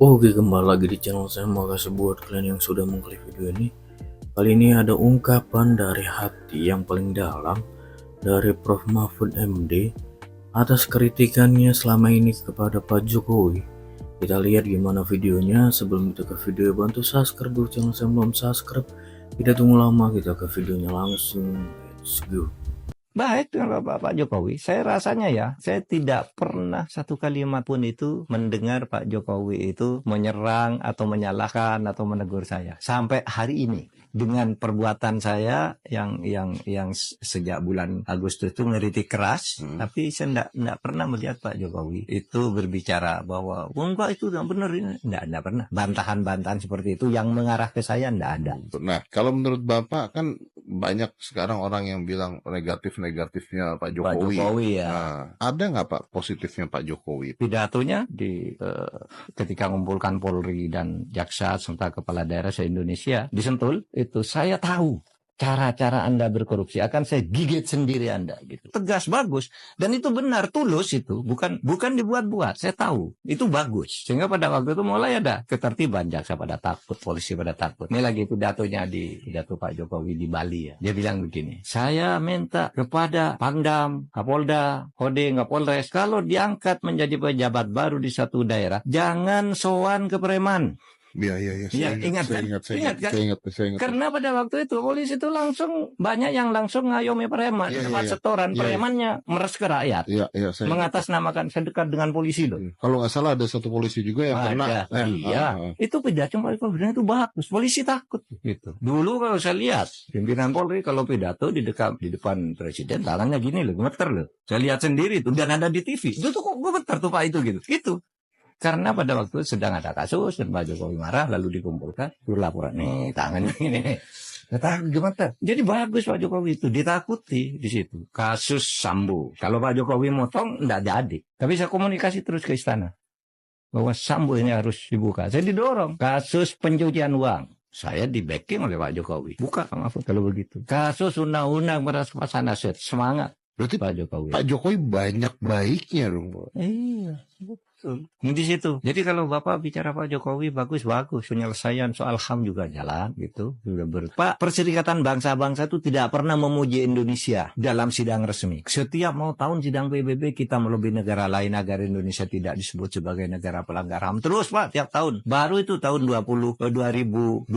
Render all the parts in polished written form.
Oke, kembali lagi di channel saya. Makasih buat kalian yang sudah mengklik video ini. Kali ini ada ungkapan dari hati yang paling dalam dari Prof Mahfud MD atas kritikannya selama ini kepada Pak Jokowi. Kita lihat gimana videonya. Sebelum kita ke video, bantu subscribe dulu channel saya belum subscribe. Tidak tunggu lama, kita ke videonya langsung. Let's go. Baik dengan Pak Jokowi, saya rasanya ya, saya tidak pernah satu kalimat pun itu mendengar Pak Jokowi itu menyerang atau menyalahkan atau menegur saya. Sampai hari ini, dengan perbuatan saya yang sejak bulan Agustus itu ngeritik keras, tapi saya tidak pernah melihat Pak Jokowi itu berbicara bahwa, enggak itu tidak benar, ini tidak pernah. Bantahan-bantahan seperti itu yang mengarah ke saya tidak ada. Nah, kalau menurut Bapak kan banyak sekarang orang yang bilang negatifnya Pak Jokowi. Pak Jokowi ya. Nah, ada nggak Pak positifnya Pak Jokowi? Pidatonya ketika mengumpulkan Polri dan Jaksa serta kepala daerah se-Indonesia di Sentul, itu saya tahu cara-cara Anda berkorupsi, akan saya gigit sendiri Anda gitu. Tegas, bagus, dan itu benar, tulus itu, bukan dibuat-buat. Saya tahu itu bagus, sehingga pada waktu itu mulai ada ketertiban, jaksa pada takut, polisi pada takut. Ini lagi pidatonya pidato Pak Jokowi di Bali ya. Dia bilang begini, saya minta kepada Pangdam, Kapolda, Koding, Kapolres, kalau diangkat menjadi pejabat baru di satu daerah, jangan sowan ke preman. Iya. Saya ingat. Karena pada waktu itu polisi itu langsung banyak yang langsung ngayomi preman, tempat setoran premannya meres ke rakyat. Mengatasnamakan saya dekat dengan polisi loh. Kalau nggak salah ada satu polisi juga yang kena. Itu pidato Pak Jokowi itu bagus. Polisi takut gitu. Dulu kalau saya lihat pimpinan Polri kalau pidato di depan presiden tangannya gini loh, gemeter loh. Saya lihat sendiri itu dan ada di TV. Itu tuh kok gemeter tuh Pak itu gitu. Gitu. Karena pada waktu itu sedang ada kasus dan Pak Jokowi marah lalu dikumpulkan laporan nih tangannya ini gemeter. Jadi bagus Pak Jokowi itu ditakuti di situ. Kasus Sambo. Kalau Pak Jokowi motong enggak jadi. Tapi saya komunikasi terus ke istana bahwa Sambo ini harus dibuka. Saya didorong. Kasus pencucian uang. Saya di backing oleh Pak Jokowi. Buka Pak Mahfud kalau begitu. Kasus undang-undang perampasan aset. Semangat. Berarti Pak Jokowi banyak baiknya dong, Pak. Iya, betul. Di situ. Jadi kalau Bapak bicara Pak Jokowi bagus, penyelesaian soal HAM juga jalan gitu. Pak, Perserikatan Bangsa-Bangsa itu tidak pernah memuji Indonesia dalam sidang resmi. Setiap mau tahun sidang PBB kita melebihi negara lain agar Indonesia tidak disebut sebagai negara pelanggar HAM. Terus Pak, tiap tahun. Baru itu tahun 2022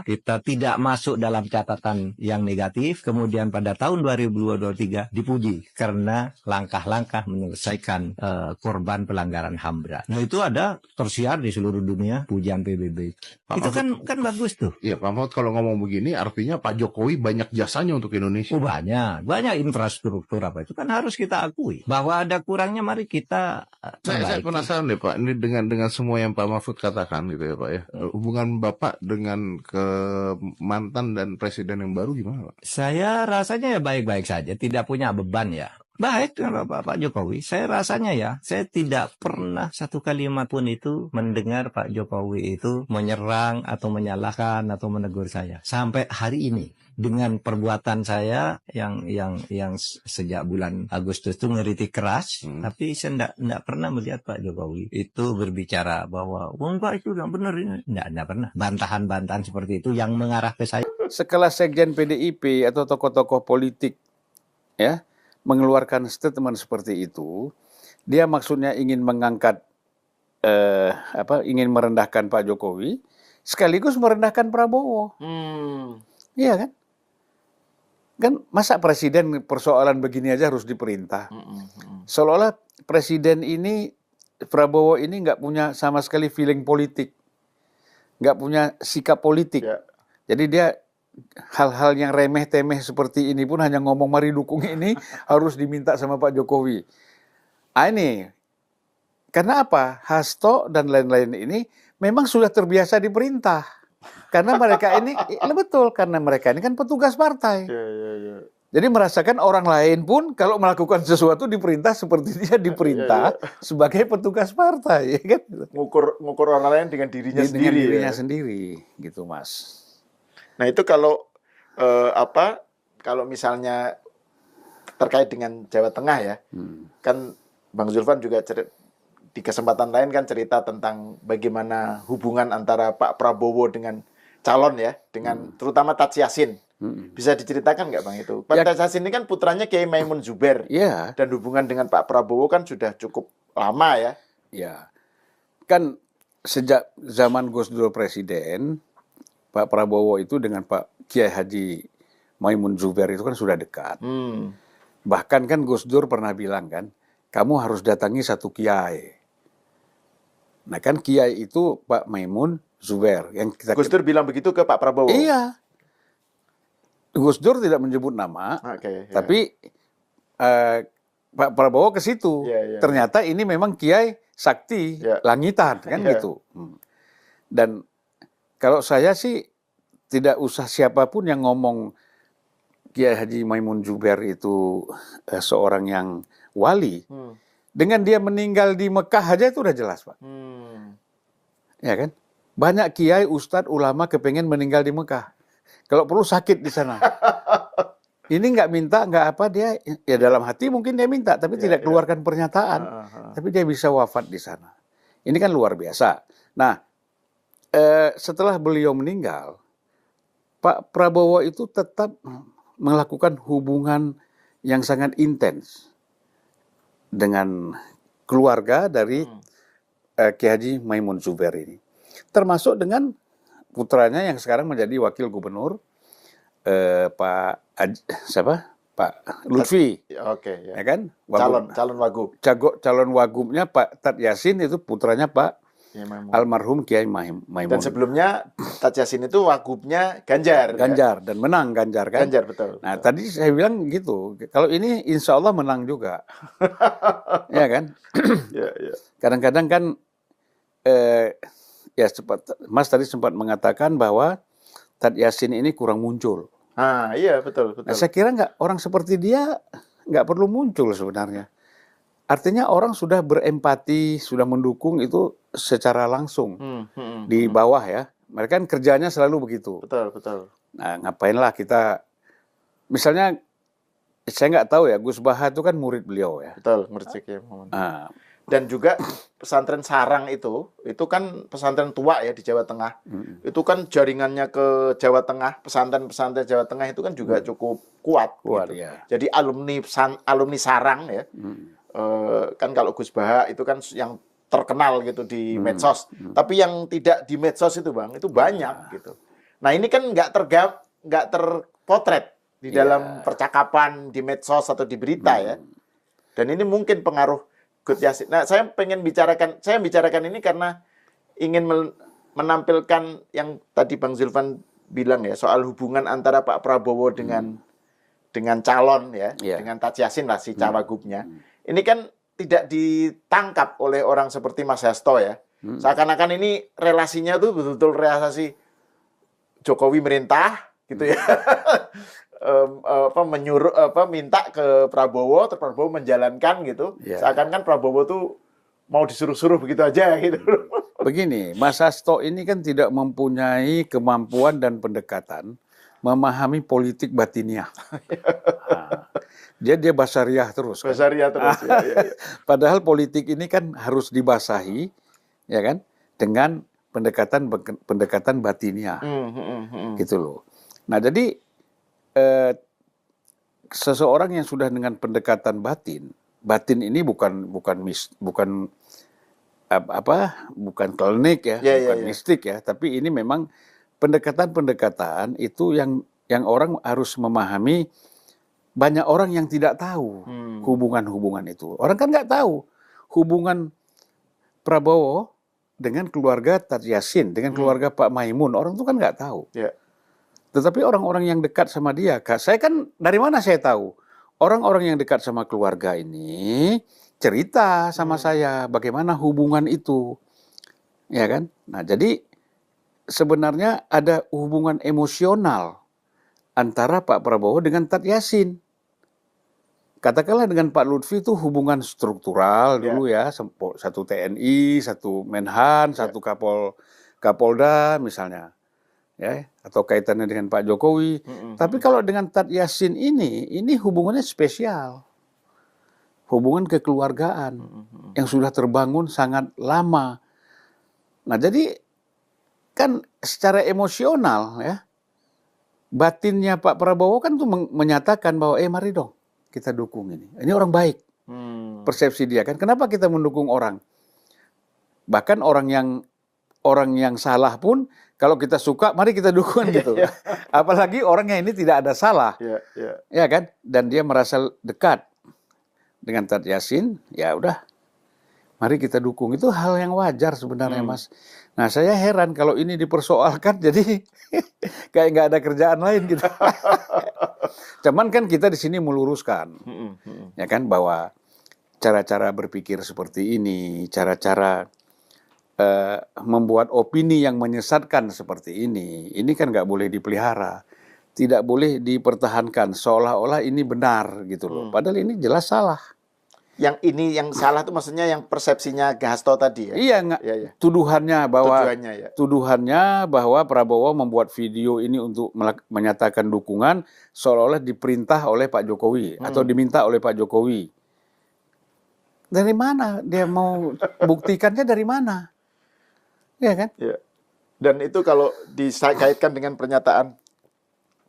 kita tidak masuk dalam catatan yang negatif. Kemudian pada tahun 2023 dipuji karena langkah-langkah menyelesaikan korban pelanggaran HAM berat. Nah itu ada tersiar di seluruh dunia pujian PBB. Itu kan bagus tuh. Iya Pak Mahfud, kalau ngomong begini artinya Pak Jokowi banyak jasanya untuk Indonesia. Oh, banyak infrastruktur apa itu kan harus kita akui. Bahwa ada kurangnya mari kita Saya penasaran deh Pak, ini dengan semua yang Pak Mahfud katakan gitu ya Pak ya. Hubungan Bapak dengan ke mantan dan presiden yang baru gimana Pak? Saya rasanya ya baik-baik saja, tidak punya beban ya. Baik dengan Pak Jokowi, saya rasanya ya, saya tidak pernah satu kalimat pun itu mendengar Pak Jokowi itu menyerang atau menyalahkan atau menegur saya. Sampai hari ini, dengan perbuatan saya yang sejak bulan Agustus itu ngeritik keras, tapi saya tidak pernah melihat Pak Jokowi itu berbicara bahwa, enggak itu tidak benar, ini tidak pernah. Bantahan-bantahan seperti itu yang mengarah ke saya. Sekelas sekjen PDIP atau tokoh-tokoh politik ya mengeluarkan statement seperti itu, dia maksudnya ingin mengangkat ingin merendahkan Pak Jokowi sekaligus merendahkan Prabowo. Iya kan? Kan masa presiden persoalan begini aja harus diperintah. Seolah-olah presiden ini Prabowo ini nggak punya sama sekali feeling politik, nggak punya sikap politik. Jadi dia hal-hal yang remeh-temeh seperti ini pun hanya ngomong mari dukung ini harus diminta sama Pak Jokowi. Ini karena apa? Hasto dan lain-lain ini memang sudah terbiasa diperintah. Karena mereka ini betul, karena mereka ini kan petugas partai. Jadi merasakan orang lain pun kalau melakukan sesuatu diperintah seperti dia diperintah sebagai petugas partai, ya kan? Ngukur orang lain dengan dirinya sendiri. Sendiri, gitu Mas. Nah itu kalau kalau misalnya terkait dengan Jawa Tengah ya, kan Bang Zulfan juga di kesempatan lain kan cerita tentang bagaimana hubungan antara Pak Prabowo dengan calon ya, dengan terutama Taj Yassin. Bisa diceritakan nggak Bang itu? Pak Taj Yassin ini kan putranya Kiai Maimun Zubair. Iya. Dan hubungan dengan Pak Prabowo kan sudah cukup lama ya. Ya, kan sejak zaman Gus Dur presiden, Pak Prabowo itu dengan Pak Kiai Haji Maimun Zubair itu kan sudah dekat. Bahkan kan Gus Dur pernah bilang kan, kamu harus datangi satu kiai. Nah kan kiai itu Pak Maimun Zubair. Yang kita Gus Dur bilang begitu ke Pak Prabowo? Iya. Gus Dur tidak menyebut nama, tapi Pak Prabowo ke situ. Ternyata ini memang kiai sakti langitan kan gitu. Dan kalau saya sih tidak usah siapapun yang ngomong Kiai Haji Maimun Zubair itu seorang yang wali. Dengan dia meninggal di Mekah aja itu udah jelas, Pak. Ya kan? Banyak kiai, ustadz, ulama kepengen meninggal di Mekah. Kalau perlu sakit di sana. Ini nggak minta, nggak apa, dia ya dalam hati mungkin dia minta, tapi tidak keluarkan pernyataan. Tapi dia bisa wafat di sana. Ini kan luar biasa. Nah, setelah beliau meninggal, Pak Prabowo itu tetap melakukan hubungan yang sangat intens dengan keluarga dari Kiai Haji Maimun Zubair ini. Termasuk dengan putranya yang sekarang menjadi wakil gubernur, Pak Lutfi. Oke, ya. Ya kan? Calon wagub. Calon wagubnya Pak Taj Yassin itu putranya Pak almarhum Kiai Maimun. Dan sebelumnya Taj Yassin itu wagubnya Ganjar. Ganjar dan menang Ganjar kan? Ganjar betul. Nah tadi saya bilang gitu. Kalau ini insya Allah menang juga. Ya kan? Kadang-kadang kan ya Mas tadi sempat mengatakan bahwa Taj Yassin ini kurang muncul. Iya betul. Nah, saya kira orang seperti dia nggak perlu muncul sebenarnya. Artinya orang sudah berempati, sudah mendukung itu secara langsung di bawah ya. Mereka kan kerjanya selalu begitu. Betul. Nah, ngapainlah kita, misalnya saya nggak tahu ya, Gus Baha itu kan murid beliau ya. Betul, murid Kiai Muhammad. Dan juga pesantren Sarang itu kan pesantren tua ya di Jawa Tengah. Itu kan jaringannya ke Jawa Tengah, pesantren-pesantren Jawa Tengah itu kan juga cukup kuat gitu. Ya. Jadi alumni Sarang ya. Kan kalau Gus Baha itu kan yang terkenal gitu di medsos. Tapi yang tidak di medsos itu Bang, itu banyak gitu. Nah, ini kan nggak terpotret di dalam percakapan di medsos atau di berita ya. Dan ini mungkin pengaruh Gus Yassin. Nah, saya bicarakan ini karena ingin menampilkan yang tadi Bang Zulfan bilang ya, soal hubungan antara Pak Prabowo dengan calon ya, dengan Taj Yassin lah si cawagupnya. Ini kan tidak ditangkap oleh orang seperti Mas Hasto ya. Seakan-akan ini relasinya tuh betul-betul relasi Jokowi merintah gitu ya. Minta ke Prabowo, terus Prabowo menjalankan gitu. Seakan-akan Prabowo tuh mau disuruh-suruh begitu aja gitu. Begini, Mas Hasto ini kan tidak mempunyai kemampuan dan pendekatan memahami politik batiniah. Dia basariah terus. Kan? Basariah terus. Ya. Padahal politik ini kan harus dibasahi, ya kan, dengan pendekatan batiniah, gitu loh. Nah jadi seseorang yang sudah dengan pendekatan batin ini bukan klinik ya, bukan mistik ya, tapi ini memang pendekatan itu yang orang harus memahami. Banyak orang yang tidak tahu hubungan itu. Orang kan nggak tahu hubungan Prabowo dengan keluarga Taj Yassin, dengan keluarga Pak Maimun. Orang itu kan nggak tahu. Tetapi orang-orang yang dekat sama dia, saya kan dari mana saya tahu? Orang-orang yang dekat sama keluarga ini cerita sama saya bagaimana hubungan itu, ya kan? Nah, jadi sebenarnya ada hubungan emosional antara Pak Prabowo dengan Taj Yassin. Katakanlah dengan Pak Lutfi itu hubungan struktural dulu ya, satu TNI, satu Menhan, satu Kapolda misalnya, ya, atau kaitannya dengan Pak Jokowi. Tapi kalau dengan Taj Yassin ini hubungannya spesial, hubungan kekeluargaan yang sudah terbangun sangat lama. Nah, jadi kan secara emosional ya, batinnya Pak Prabowo kan tuh menyatakan bahwa mari dong kita dukung ini. Ini orang baik. Persepsi dia kan. Kenapa kita mendukung orang? Bahkan orang yang salah pun kalau kita suka, mari kita dukung gitu. Apalagi orangnya ini tidak ada salah. Ya kan? Dan dia merasa dekat dengan Tad Yassin, ya udah. Mari kita dukung. Itu hal yang wajar sebenarnya, Mas. Nah, saya heran kalau ini dipersoalkan, jadi kayak nggak ada kerjaan lain gitu. Cuman kan kita di sini meluruskan, ya kan, bahwa cara-cara berpikir seperti ini, cara-cara membuat opini yang menyesatkan seperti ini kan nggak boleh dipelihara, tidak boleh dipertahankan seolah-olah ini benar gitu loh. Padahal ini jelas salah. Yang ini yang salah tuh maksudnya yang persepsinya Hasto tadi ya? Iya, tuduhannya bahwa Prabowo membuat video ini untuk menyatakan dukungan seolah-olah diperintah oleh Pak Jokowi atau diminta oleh Pak Jokowi. Dari mana dia mau buktikannya, dari mana? Iya kan? Ya. Dan itu kalau dikaitkan dengan pernyataan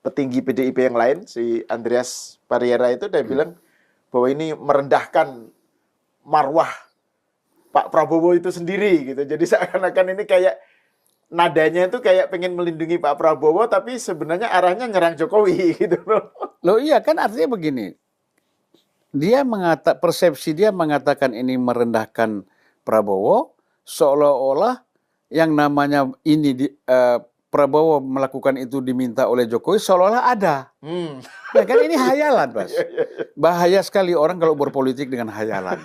petinggi PDIP yang lain, si Andreas Pariera itu dia bilang bahwa ini merendahkan marwah Pak Prabowo itu sendiri gitu. Jadi seakan-akan ini kayak nadanya itu kayak pengen melindungi Pak Prabowo tapi sebenarnya arahnya nyerang Jokowi gitu loh. Loh iya kan, artinya begini. Persepsi dia mengatakan ini merendahkan Prabowo seolah-olah yang namanya ini Prabowo melakukan itu diminta oleh Jokowi seolah-olah ada. Ya kan, ini hayalan, Mas. Bahaya sekali orang kalau berpolitik dengan hayalan.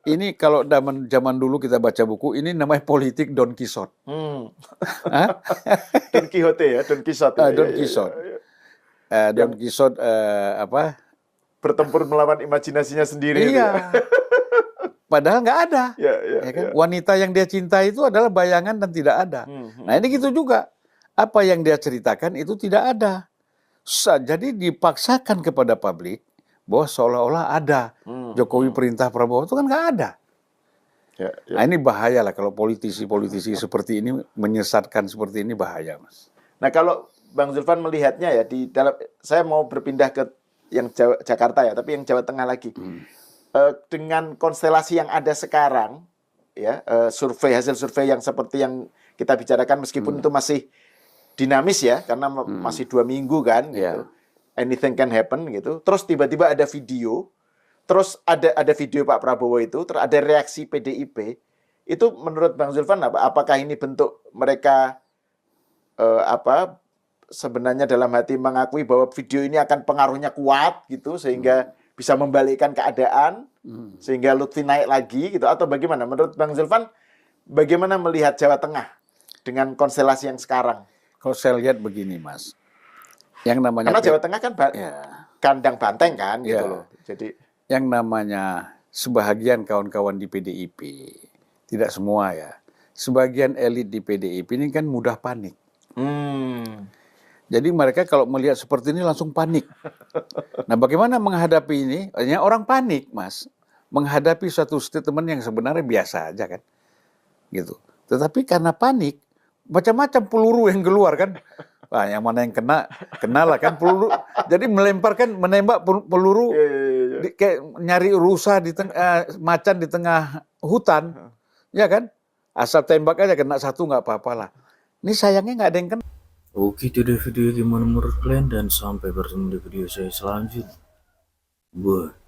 Ini kalau zaman dulu kita baca buku, ini namanya politik Don Quixote. Don Quixote ya, Don Quixote. Don Quixote. Don Quixote bertempur melawan imajinasinya sendiri. Iya. Padahal nggak ada. Ya kan? Wanita yang dia cintai itu adalah bayangan dan tidak ada. Nah, ini gitu juga. Apa yang dia ceritakan itu tidak ada. Jadi dipaksakan kepada publik bahwa seolah-olah ada. Jokowi perintah Prabowo itu kan nggak ada. Nah, ini bahaya lah kalau politisi-politisi seperti ini menyesatkan seperti ini, bahaya, Mas. Nah, kalau Bang Zulfan melihatnya ya di dalam, saya mau berpindah ke yang Jakarta ya, tapi yang Jawa Tengah lagi. Dengan konstelasi yang ada sekarang, ya hasil survei yang seperti yang kita bicarakan, meskipun itu masih dinamis ya, karena masih 2 minggu kan, gitu. Anything can happen gitu. Terus tiba-tiba ada video, terus ada video Pak Prabowo itu, terus ada reaksi PDIP. Itu menurut Bang Zulfan apakah ini bentuk mereka sebenarnya dalam hati mengakui bahwa video ini akan pengaruhnya kuat gitu sehingga bisa membalikkan keadaan sehingga Lutfi naik lagi gitu, atau bagaimana? Menurut Bang Zulfan, bagaimana melihat Jawa Tengah dengan konstelasi yang sekarang? Kalau saya lihat begini, Mas, yang namanya karena Jawa Tengah kan kandang banteng kan gitu loh. Jadi yang namanya sebahagian kawan-kawan di PDIP, tidak semua ya, sebagian elit di PDIP ini kan mudah panik. Jadi mereka kalau melihat seperti ini langsung panik. Nah, bagaimana menghadapi ini? Artinya orang panik, Mas, menghadapi suatu statement yang sebenarnya biasa aja kan, gitu. Tetapi karena panik, macam-macam peluru yang keluar kan. Wah, yang mana yang kena lah kan peluru. Jadi menembak peluru, kayak nyari rusa di macan di tengah hutan, ya kan? Asal tembak aja, kena satu nggak apa-apa lah. Ini sayangnya nggak ada yang kena. Oke, itu dia video gimana menurut kalian, dan sampai bertemu di video saya selanjutnya. Bye.